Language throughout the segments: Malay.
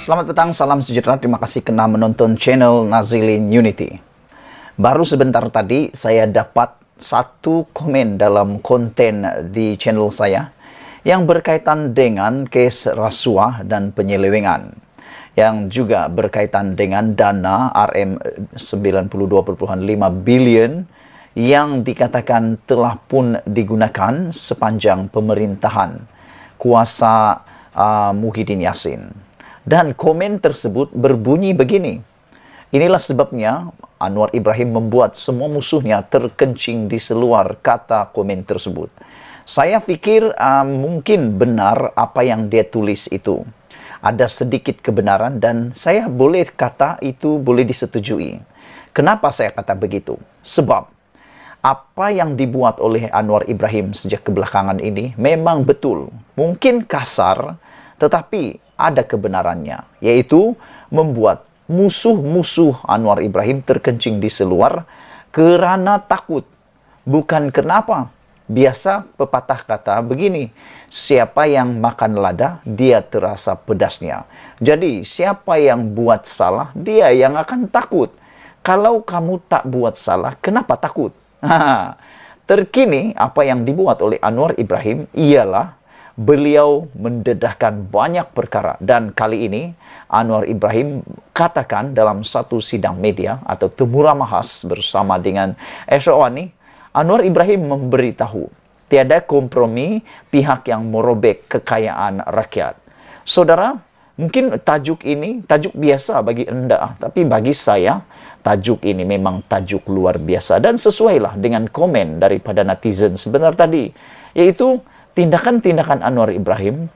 Selamat petang, salam sejahtera. Terima kasih kena menonton channel Nazilin Unity. Baru sebentar tadi saya dapat satu komen dalam konten di channel saya yang berkaitan dengan kes rasuah dan penyelewengan, yang juga berkaitan dengan dana Rm92.5 bilion yang dikatakan telah pun digunakan sepanjang pemerintahan kuasa Muhyiddin Yassin. Dan komen tersebut berbunyi begini: inilah sebabnya Anwar Ibrahim membuat semua musuhnya terkencing di seluar kata komen tersebut. Saya pikir mungkin benar apa yang dia tulis itu. Ada sedikit kebenaran dan saya boleh kata itu boleh disetujui. Kenapa saya kata begitu? Sebab apa yang dibuat oleh Anwar Ibrahim sejak kebelakangan ini memang betul. Mungkin kasar, tetapi ada kebenarannya, yaitu membuat musuh-musuh Anwar Ibrahim terkencing di seluar kerana takut. Bukan kenapa. Biasa pepatah kata begini, siapa yang makan lada, dia terasa pedasnya. Jadi, siapa yang buat salah, dia yang akan takut. Kalau kamu tak buat salah, kenapa takut? Terkini, apa yang dibuat oleh Anwar Ibrahim ialah beliau mendedahkan banyak perkara, dan kali ini Anwar Ibrahim katakan dalam satu sidang media atau temura mahas bersama dengan Esrawani, Anwar Ibrahim memberitahu tiada kompromi pihak yang merobek kekayaan rakyat. Saudara, mungkin tajuk ini tajuk biasa bagi Anda, tapi bagi saya tajuk ini memang tajuk luar biasa dan sesuailah dengan komen daripada netizen sebentar tadi, yaitu tindakan-tindakan Anwar Ibrahim,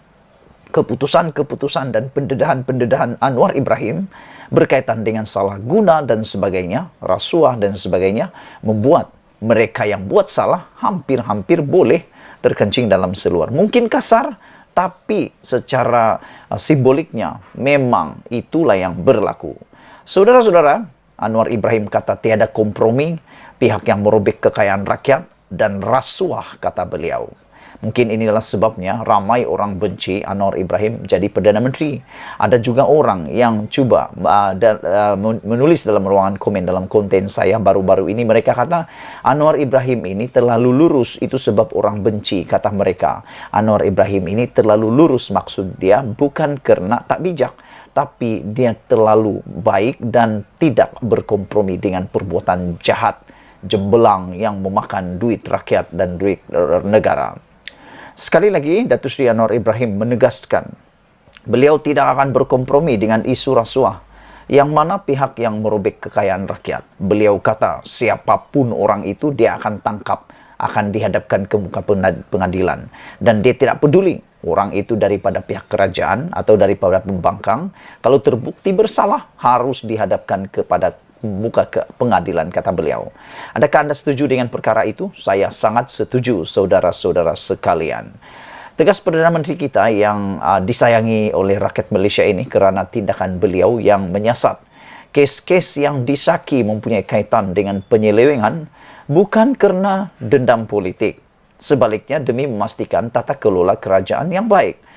keputusan-keputusan dan pendedahan-pendedahan Anwar Ibrahim berkaitan dengan salah guna dan sebagainya, rasuah dan sebagainya, membuat mereka yang buat salah hampir-hampir boleh terkencing dalam seluar. Mungkin kasar, tapi secara simboliknya memang itulah yang berlaku. Saudara-saudara, Anwar Ibrahim kata tiada kompromi, pihak yang merobek kekayaan rakyat, dan rasuah, kata beliau. Mungkin inilah sebabnya ramai orang benci Anwar Ibrahim jadi Perdana Menteri. Ada juga orang yang cuba menulis dalam ruangan komen dalam konten saya baru-baru ini. Mereka kata Anwar Ibrahim ini terlalu lurus, itu sebab orang benci, kata mereka. Anwar Ibrahim ini terlalu lurus, maksud dia bukan kerana tak bijak, tapi dia terlalu baik dan tidak berkompromi dengan perbuatan jahat, jembelang yang memakan duit rakyat dan duit negara. Sekali lagi, Datuk Seri Anwar Ibrahim menegaskan beliau tidak akan berkompromi dengan isu rasuah yang mana pihak yang merobek kekayaan rakyat. Beliau kata siapapun orang itu dia akan tangkap, akan dihadapkan ke muka pengadilan, dan dia tidak peduli orang itu daripada pihak kerajaan atau daripada pembangkang. Kalau terbukti bersalah harus dihadapkan kepada muka ke pengadilan, kata beliau. Adakah Anda setuju dengan perkara itu? Saya sangat setuju, saudara-saudara sekalian. Tegas Perdana Menteri kita yang disayangi oleh rakyat Malaysia ini kerana tindakan beliau yang menyasar kes-kes yang disaki mempunyai kaitan dengan penyelewengan, bukan kerana dendam politik. Sebaliknya demi memastikan tata kelola kerajaan yang baik.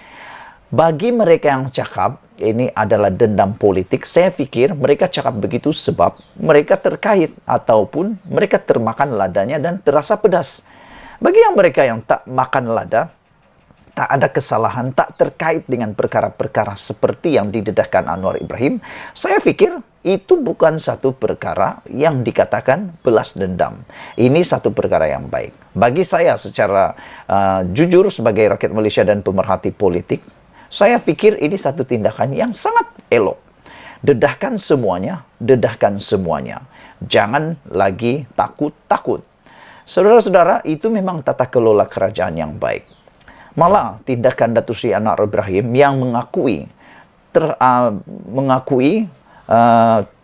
Bagi mereka yang cakap ini adalah dendam politik, saya fikir mereka cakap begitu sebab mereka terkait ataupun mereka termakan ladanya dan terasa pedas. Bagi yang mereka yang tak makan lada, tak ada kesalahan, tak terkait dengan perkara-perkara seperti yang didedahkan Anwar Ibrahim, saya fikir itu bukan satu perkara yang dikatakan belas dendam. Ini satu perkara yang baik. Bagi saya secara jujur sebagai rakyat Malaysia dan pemerhati politik, saya pikir ini satu tindakan yang sangat elok. Dedahkan semuanya, dedahkan semuanya. Jangan lagi takut-takut. Saudara-saudara, itu memang tata kelola kerajaan yang baik. Malah tindakan Datuk Seri Anwar Ibrahim yang mengakui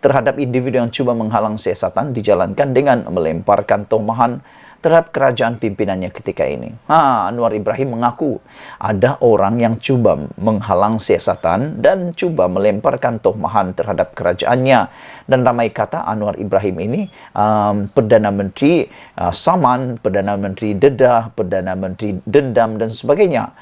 terhadap individu yang cuba menghalang siasatan dijalankan dengan melemparkan tomahan terhadap kerajaan pimpinannya ketika ini. Anwar Ibrahim mengaku ada orang yang cuba menghalang siasatan dan cuba melemparkan tomahan terhadap kerajaannya. Dan ramai kata Anwar Ibrahim ini Perdana Menteri saman, Perdana Menteri dedah, Perdana Menteri dendam dan sebagainya.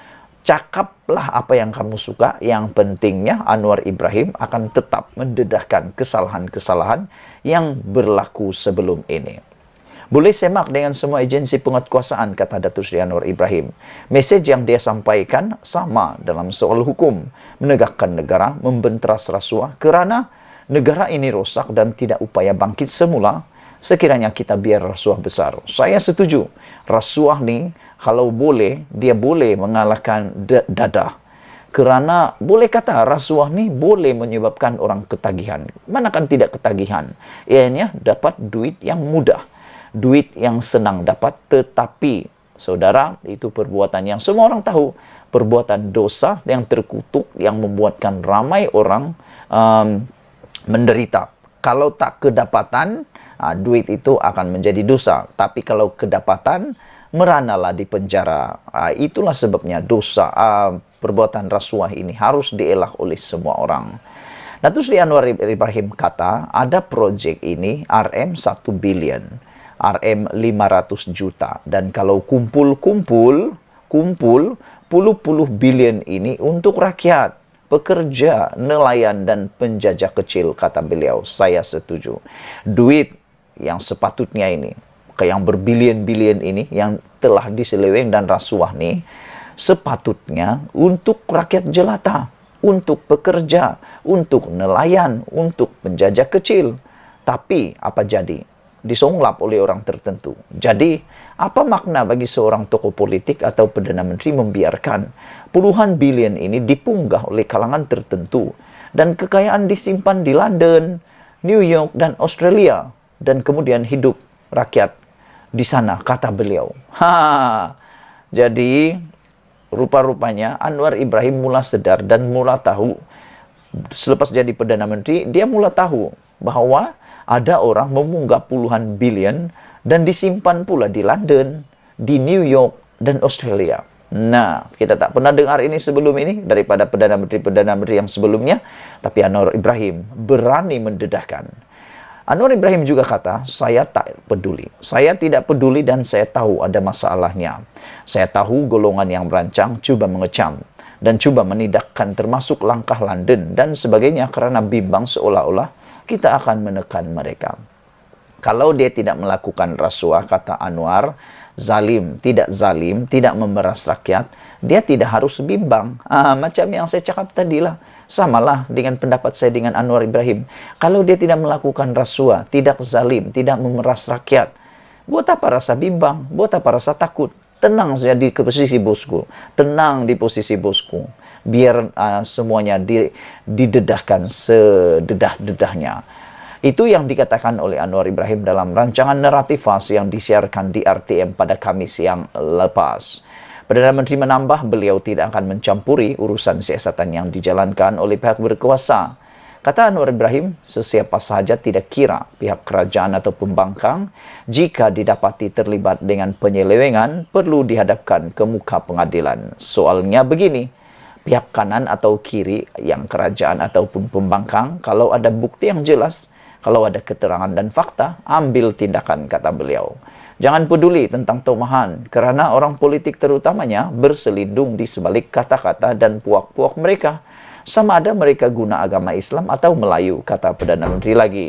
Cakaplah apa yang kamu suka, yang pentingnya Anwar Ibrahim akan tetap mendedahkan kesalahan-kesalahan yang berlaku sebelum ini. Boleh semak dengan semua agensi penguatkuasaan, kata Datuk Seri Anwar Ibrahim. Mesej yang dia sampaikan sama dalam soal hukum, menegakkan negara, membenteras rasuah kerana negara ini rosak dan tidak upaya bangkit semula. Sekiranya kita biar rasuah besar. Saya setuju. Rasuah ni kalau boleh, dia boleh mengalahkan dadah. Kerana boleh kata rasuah ni boleh menyebabkan orang ketagihan. Manakan tidak ketagihan? Ianya dapat duit yang mudah. Duit yang senang dapat, tetapi saudara, itu perbuatan yang semua orang tahu. Perbuatan dosa yang terkutuk, yang membuatkan ramai orang menderita. Kalau tak kedapatan, duit itu akan menjadi dosa. Tapi kalau kedapatan, meranalah di penjara. Itulah sebabnya dosa, perbuatan rasuah ini harus dielak oleh semua orang. Datuk Seri Anwar Ibrahim kata, ada projek ini RM 1 bilion, RM 500 juta. Dan kalau kumpul puluh bilion ini untuk rakyat, pekerja, nelayan dan penjajah kecil, kata beliau. Saya setuju. Duit yang sepatutnya ini, yang berbilion-bilion ini, yang telah diseleweng dan rasuah ni, sepatutnya untuk rakyat jelata, untuk pekerja, untuk nelayan, untuk penjajah kecil. Tapi apa jadi? Disonglap oleh orang tertentu. Jadi, apa makna bagi seorang tokoh politik atau Perdana Menteri membiarkan puluhan bilion ini dipunggah oleh kalangan tertentu dan kekayaan disimpan di London, New York, dan Australia, dan kemudian hidup rakyat di sana, kata beliau. Jadi, rupa-rupanya Anwar Ibrahim mula sedar dan mula tahu, selepas jadi Perdana Menteri, dia mula tahu bahawa ada orang memunggah puluhan bilion dan disimpan pula di London, di New York, dan Australia. Nah, kita tak pernah dengar ini sebelum ini daripada Perdana Menteri yang sebelumnya, tapi Anwar Ibrahim berani mendedahkan. Anwar Ibrahim juga kata, saya tak peduli. Saya tidak peduli dan saya tahu ada masalahnya. Saya tahu golongan yang merancang cuba mengecam dan cuba menidakkan termasuk langkah London dan sebagainya kerana bimbang seolah-olah kita akan menekan mereka. Kalau dia tidak melakukan rasuah, kata Anwar, zalim, tidak memeras rakyat, dia tidak harus bimbang. Macam yang saya cakap tadilah. Samalah dengan pendapat saya dengan Anwar Ibrahim. Kalau dia tidak melakukan rasuah, tidak zalim, tidak memeras rakyat, buat apa rasa bimbang? Buat apa rasa takut? Tenang saja di posisi bosku. Tenang di posisi bosku. Biar semuanya didedahkan sededah-dedahnya. Itu yang dikatakan oleh Anwar Ibrahim dalam rancangan naratif yang disiarkan di RTM pada Khamis yang lepas. Perdana Menteri menambah, beliau tidak akan mencampuri urusan siasatan yang dijalankan oleh pihak berkuasa. Kata Anwar Ibrahim, sesiapa sahaja tidak kira pihak kerajaan atau pembangkang, jika didapati terlibat dengan penyelewengan, perlu dihadapkan ke muka pengadilan. Soalnya begini, pihak kanan atau kiri, yang kerajaan ataupun pembangkang, kalau ada bukti yang jelas, kalau ada keterangan dan fakta, ambil tindakan, kata beliau. Jangan peduli tentang tomahan, kerana orang politik terutamanya berselindung di sebalik kata-kata dan puak-puak mereka. Sama ada mereka guna agama Islam atau Melayu, kata Perdana Menteri lagi.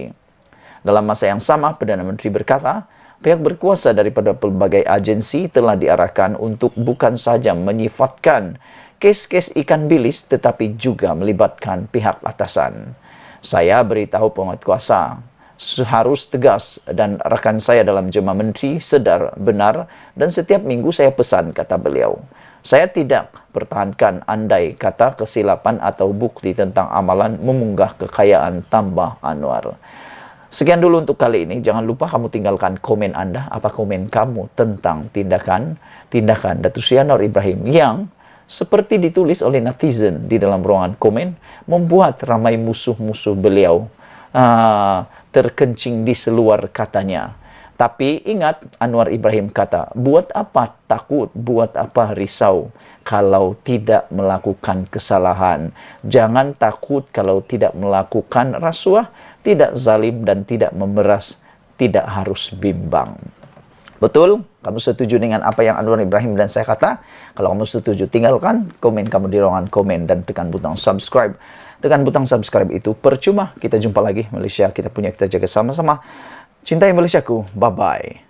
Dalam masa yang sama, Perdana Menteri berkata, pihak berkuasa daripada pelbagai agensi telah diarahkan untuk bukan saja menyifatkan kes-kes ikan bilis, tetapi juga melibatkan pihak atasan. Saya beritahu penguatkuasa, harus tegas dan rakan saya dalam Jemaah Menteri sedar, benar dan setiap minggu saya pesan, kata beliau. Saya tidak pertahankan andai kata kesilapan atau bukti tentang amalan memunggah kekayaan, tambah Anwar. Sekian dulu untuk kali ini. Jangan lupa kamu tinggalkan komen Anda. Apa komen kamu tentang tindakan Datuk Seri Anwar Ibrahim yang seperti ditulis oleh netizen di dalam ruangan komen, membuat ramai musuh-musuh beliau terkencing di seluar katanya. Tapi ingat, Anwar Ibrahim kata, buat apa takut, buat apa risau kalau tidak melakukan kesalahan. Jangan takut kalau tidak melakukan rasuah, tidak zalim dan tidak memeras, tidak harus bimbang. Betul? Kamu setuju dengan apa yang Anwar Ibrahim dan saya kata? Kalau kamu setuju, tinggalkan komen kamu di ruangan komen dan tekan butang subscribe. Tekan butang subscribe itu percuma. Kita jumpa lagi Malaysia. Kita jaga sama-sama. Cintai Malaysiaku. Bye-bye.